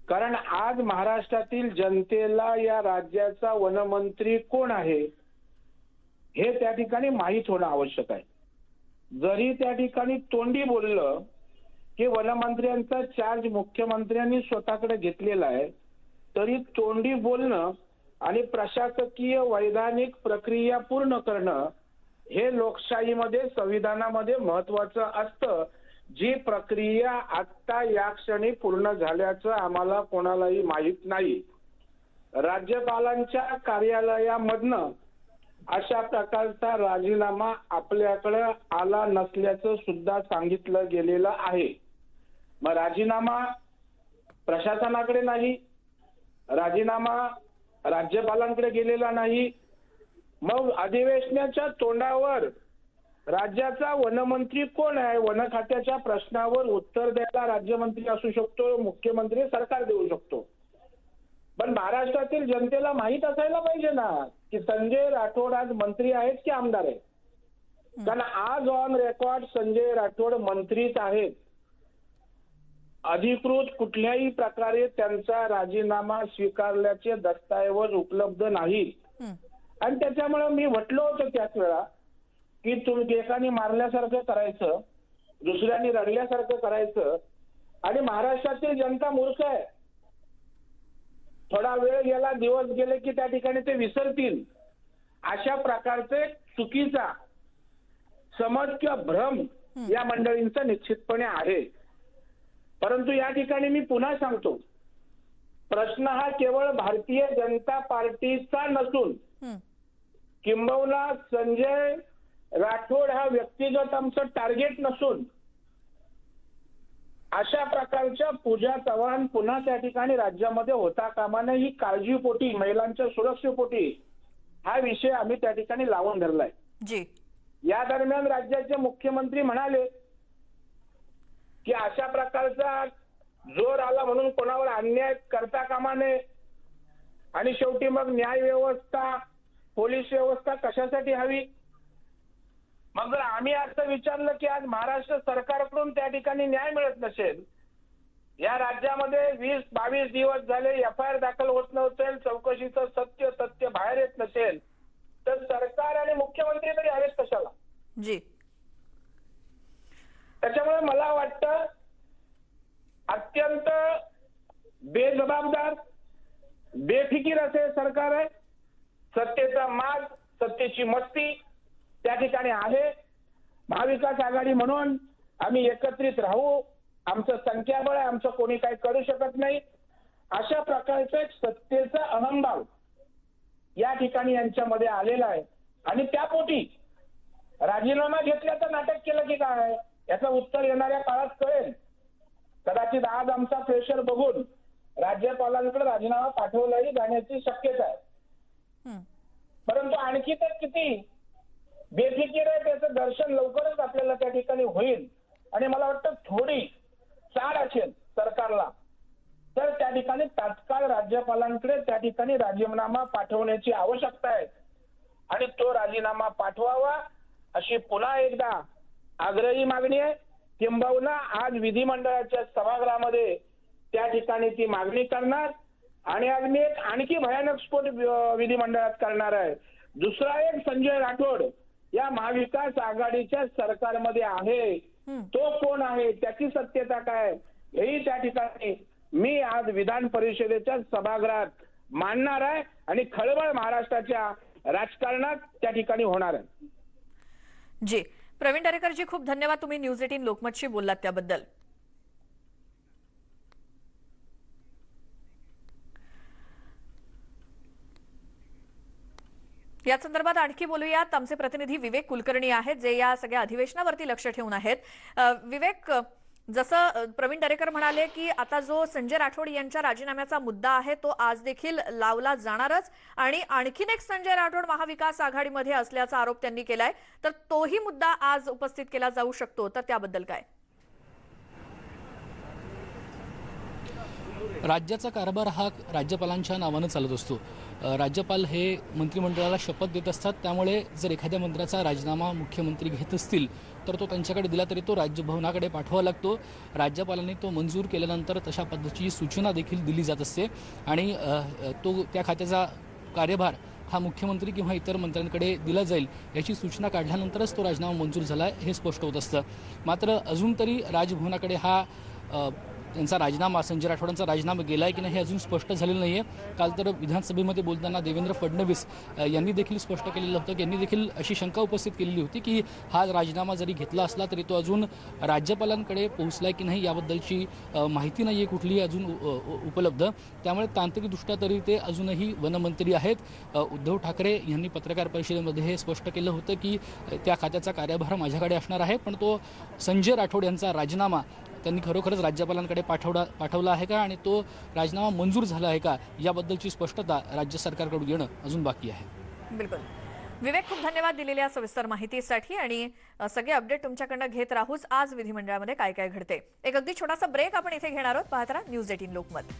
कारण आज महाराष्ट्रातील जनतेला या राज्याचा वनमंत्री कोण आहे हे त्या ठिकाणी माहीत होणं आवश्यक आहे. जरी त्या ठिकाणी तोंडी बोललं की वनमंत्र्यांचा चार्ज मुख्यमंत्र्यांनी स्वतःकडे घेतलेला आहे, तरी तोंडी बोलणं आणि प्रशासकीय वैधानिक प्रक्रिया पूर्ण करणं हे लोकशाहीमध्ये, संविधानामध्ये महत्वाचं असतं. जी प्रक्रिया आत्ता या क्षणी पूर्ण झाल्याचं आम्हाला कोणालाही माहीत नाही. राज्यपालांच्या कार्यालयामधनं अशा प्रकारचा राजीनामा आपल्याकडे आला नसल्याचं सुद्धा सांगितलं गेलेलं आहे. मग राजीनामा प्रशासनाकडे नाही, राजीनामा राज्यपालांकडे गेलेला नाही. मग अधिवेशनाच्या तोंडावर राज्याचा वनमंत्री कोण आहे, वन खात्याच्या प्रश्नावर उत्तर द्यायला राज्यमंत्री असू शकतो, मुख्यमंत्री सरकार देऊ शकतो. पण महाराष्ट्रातील जनतेला माहीत असायला पाहिजे ना की संजय राठोड आज मंत्री आहेत की आमदार आहेत. कारण आज ऑन रेकॉर्ड संजय राठोड मंत्रीच आहेत. अधिकृत कुठल्याही प्रकारे त्यांचा राजीनामा स्वीकारल्याचे दस्तऐवज उपलब्ध नाहीत. आणि त्याच्यामुळे मी म्हटलो होतो त्याच वेळा की तुम्ही एकाने मारल्यासारखं करायचं, दुसऱ्याने रडल्यासारखं करायचं आणि महाराष्ट्रातील जनता मूर्ख आहे. थोडा वेळ गेला, दिवस गेले की त्या ठिकाणी ते विसरतील. अशा प्रकारचे चुकीचा समज किंवा भ्रम या मंडळींचा निश्चितपणे आहे. परंतु या ठिकाणी मी पुन्हा सांगतो, प्रश्न हा केवळ भारतीय जनता पार्टीचा नसून किंबहुना संजय राठोड हा व्यक्तिगत आमचं टार्गेट नसून अशा प्रकारच्या पूजा चव्हाण पुन्हा त्या ठिकाणी राज्यामध्ये होता कामा नये, ही काळजीपोटी, महिलांच्या सुरक्षेपोटी हा विषय आम्ही त्या ठिकाणी लावून धरलाय. जी. या दरम्यान राज्याचे मुख्यमंत्री म्हणाले की अशा प्रकारचा जोर आला म्हणून कोणावर अन्याय करता कामा नये आणि शेवटी मग न्याय व्यवस्था, पोलीस व्यवस्था कशासाठी हवी. मग जर आम्ही असं विचारलं की आज महाराष्ट्र सरकारकडून त्या ठिकाणी न्याय मिळत नसेल, या राज्यामध्ये 20-22 दिवस झाले FIR दाखल होत नसेल, चौकशीचं तथ्य बाहेर येत नसेल, तर सरकार आणि मुख्यमंत्री तरी हवेत कशाला. जी. त्याच्यामुळे मला वाटतं अत्यंत बेजबाबदार, बेफिकीर असे सरकार आहे. सत्तेचा माज, सत्तेची मस्ती त्या ठिकाणी आहे. महाविकास आघाडी म्हणून आम्ही एकत्रित राहू, आमचं संख्याबळ आहे, आमचं कोणी काही करू शकत नाही, अशा प्रकारचं एक सत्तेचा अहंभाव या ठिकाणी यांच्यामध्ये आलेला आहे. आणि त्यापोटी राजीनामा घेतल्याचं नाटक केलं की काय, याचं उत्तर येणाऱ्या काळात कळेल. कदाचित आज आमचा प्रेशर बघून राज्यपालांकडे राजीनामा पाठवलाही जाण्याची शक्यता आहे. परंतु आणखी तर किती बेफिकीर आहे त्याचं दर्शन लवकरच आपल्याला त्या ठिकाणी होईल. आणि मला वाटतं थोडी चाल असेल सरकारला तर त्या ठिकाणी तात्काळ राज्यपालांकडे त्या ठिकाणी राजीनामा पाठवण्याची आवश्यकता आहे आणि तो राजीनामा पाठवावा अशी पुन्हा एकदा आग्रही मागणी आहे. किंबहुना आज विधिमंडळाच्या सभागृहामध्ये त्या ठिकाणी ती मागणी करणार. आणि आज मी एक आणखी भयानक स्फोट विधिमंडळात करणार आहे. दुसरा एक संजय राठोड या महाविकास आघाडीच्या सरकारमध्ये आहे, तो कोण आहे, त्याची सत्यता काय, हेही त्या ठिकाणी मी आज विधान परिषदेच्या सभागृहात मांडणार आहे आणि खळबळ महाराष्ट्राच्या राजकारणात त्या ठिकाणी होणार आहे. जी. प्रवीण दरेकरजी, खूप धन्यवाद, तुम्ही न्यूज 18 लोकमतशी बोललात त्याबद्दल. या संदर्भात आणखी बोलूयात. आमचे प्रतिनिधी विवेक कुलकर्णी आहेत जे या सगळ्या अधिवेशनावरती लक्ष ठेवून आहेत. विवेक, जसं प्रवीण दरेकर म्हणाले की आता जो संजय राठोड यांच्या राजीनाम्याचा मुद्दा आहे तो आज देखील लावला जाणारच आणि आणखीन एक संजय राठोड महाविकास आघाडीमध्ये असल्याचा आरोप त्यांनी केलाय, तर तोही मुद्दा आज उपस्थित केला जाऊ शकतो, तर त्याबद्दल काय? राज्याचा कारभार हा राज्यपालांच्या नावानं चालत असतो. राज्यपाल हे मंत्रिमंडळाला शपथ देत असतात, त्यामुळे जर एखाद्या मंत्र्याचा राजीनामा मुख्यमंत्री घेत असतील तर तो त्यांच्याकडे दिला तरी तो राज्यभवनाकडे पाठवावा लागतो. राज्यपालांनी तो मंजूर केल्यानंतर तशा पद्धतीची सूचना देखील दिली जात असते आणि तो त्या खात्याचा कार्यभार हा मुख्यमंत्री किंवा इतर मंत्र्यांकडे दिला जाईल याची सूचना काढल्यानंतरच तो राजीनामा मंजूर झाला हे स्पष्ट होत असतं. मात्र अजून तरी राजभवनाकडे हा त्यांचा राजीनामा, संजय राठोडांचा राजीनामा गेला आहे की नाही हे अजून स्पष्ट झालेलं नाही आहे. काल तर विधानसभेमध्ये बोलताना देवेंद्र फडणवीस यांनी देखील स्पष्ट केलेलं होतं की यांनी देखील अशी शंका उपस्थित केलेली होती की हा राजीनामा जरी घेतला असला तरी तो अजून राज्यपालांकडे पोहोचला की नाही याबद्दलची माहिती नाही आहे कुठलीही अजून उपलब्ध. त्यामुळे तांत्रिकदृष्ट्या तरी ते अजूनही वनमंत्री आहेत. उद्धव ठाकरे यांनी पत्रकार परिषदेमध्ये हे स्पष्ट केलं होतं की त्या खात्याचा कार्यभार माझ्याकडे असणार आहे, पण तो संजय राठोड यांचा राजीनामा त्यांनी खरोखरच राज्यपालांकडे पाठवला आहे का आणि तो राजीनामा मंजूर झाला आहे का याबद्दलची स्पष्टता राज्य सरकारकडून येणं अजून बाकी आहे. बिलकुल. विवेक, खूप धन्यवाद दिलेल्या सविस्तर माहितीसाठी आणि सगळे अपडेट तुमच्याकडनं घेत राहूच आज विधिमंडळामध्ये काय काय घडते. एक अगदी छोटासा ब्रेक आपण इथे घेणार आहोत. पाहत राहा न्यूज 18 लोकमत.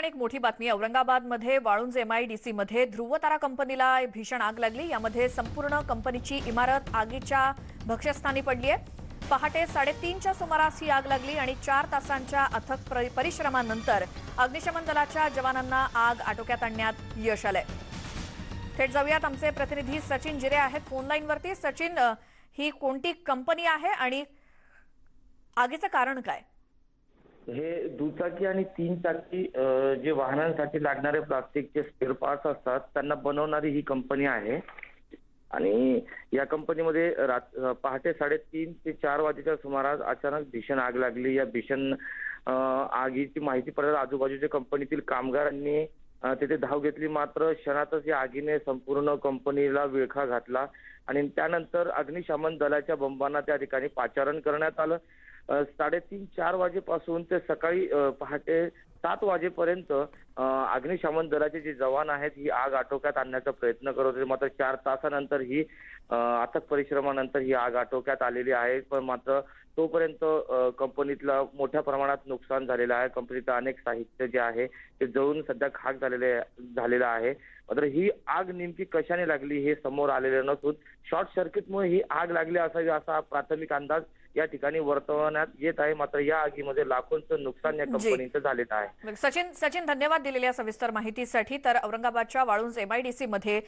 ठिकाणी एक मोठी बातमी. औरंगाबादमध्ये वाळुंज MIDC मध्ये ध्रुवतारा कंपनीला भीषण आग लागली. यामध्ये संपूर्ण कंपनीची इमारत आगीच्या भक्ष्यस्थानी पडली आहे. पहाटे 3:30च्या सुमारास ही आग लागली आणि 4 तासांच्या अथक परिश्रमानंतर अग्निशमन दलाच्या जवानांना आग आटोक्यात आणण्यात यश आलंय. थेट जाऊयात, आमचे प्रतिनिधी सचिन जिरे आहेत फोन लाईनवरती. सचिन, ही कोणती कंपनी आहे आणि आगीचं कारण काय? हे दुचाकी आणि 3 चाकी जे वाहनांसाठी लागणारे प्लास्टिकचे स्पेअर पार्ट्स असतात त्यांना बनवणारी ही कंपनी आहे. आणि या कंपनीमध्ये पहाटे 3:30 ते 4 वाजेच्या सुमारास अचानक भीषण आग लागली. या भीषण आगीची माहिती पडत आजूबाजूच्या कंपनीतील कामगारांनी तिथे धाव घेतली. मात्र क्षणातच या आगीने संपूर्ण कंपनीला विळखा घातला आणि त्यानंतर अग्निशमन दलाच्या बंबांना त्या ठिकाणी पाचारण करण्यात आलं. 3:30-4 वाजेपासून ते सकाळी पहाटे 7 वाजेपर्यंत अग्निशमन दलाचे जे जवान आहेत ही आग आटोक्यात आणण्याचा प्रयत्न करत होते. मात्र 4 तासानंतर ही अथक परिश्रमानंतर ही आग आटोक्यात आलेली आहे. पण मात्र तोपर्यंत कंपनीतला मोठ्या प्रमाणात नुकसान झालेलं आहे. कंपनीचं अनेक साहित्य जे आहे ते जळून सध्या खाक झालेलं आहे. मात्र ही आग नेमकी कशाने लागली हे समोर आलेलं नसून शॉर्ट सर्किटमुळे ही आग लागली असावी असा प्राथमिक अंदाज या ठिकाणी वर्तवण्यात येत आहे. मात्र या आगीमध्ये लाखोंचं नुकसान या कंपनीचं झालेलं आहे. सचिन, धन्यवाद दिलेल्या सविस्तर माहितीसाठी. तर औरंगाबादच्या वाळुंज MIDC मध्ये